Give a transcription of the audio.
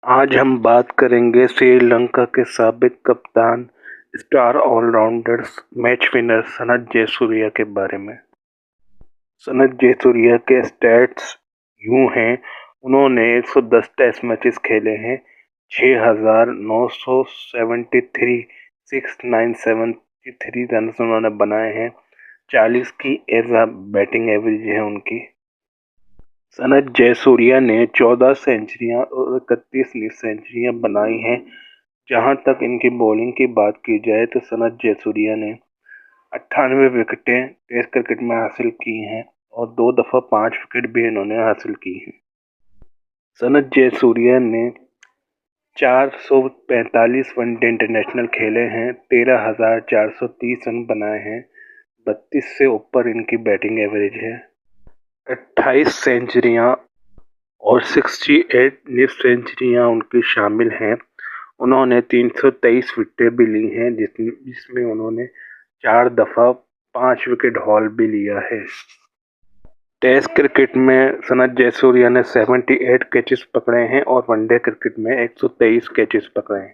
आज हम बात करेंगे श्रीलंका के साबिक कप्तान, star allrounders, match winner Sanath Jayasuriya के बारे में। सनथ जयसूर्या के स्टैट्स यूं हैं। उन्होंने 110 टेस्ट मैचेस खेले हैं, 6,973 6,973 रन उन्होंने बनाए हैं। 40 की बैटिंग एवरेज है उनकी। सनथ जयसूर्या ने 14 सेंचुरियां और 31 लीग सेंचुरियां बनाई हैं। जहां तक इनकी बॉलिंग की बात की जाए तो सनथ जयसूर्या ने 98 विकेटें टेस्ट क्रिकेट में हासिल की हैं और 2 दफ़ा 5 विकेट भी इन्होंने हासिल की हैं। सनथ जयसूर्या ने 445 वनडे इंटरनेशनल खेले हैं, 13,430 रन बनाए हैं, 32 से ऊपर इनकी बैटिंग एवरेज है। 28 सेंचुरियां और 68 लीग सेंचुरियां उनकी शामिल हैं। उन्होंने 323 विकेटें भी ली हैं, जिसमें उन्होंने 4 दफ़ा 5 विकेट हॉल भी लिया है। टेस्ट क्रिकेट में सनथ जयसूर्या ने 78 कैचेस पकड़े हैं और वनडे क्रिकेट में 123 कैचेस पकड़े हैं।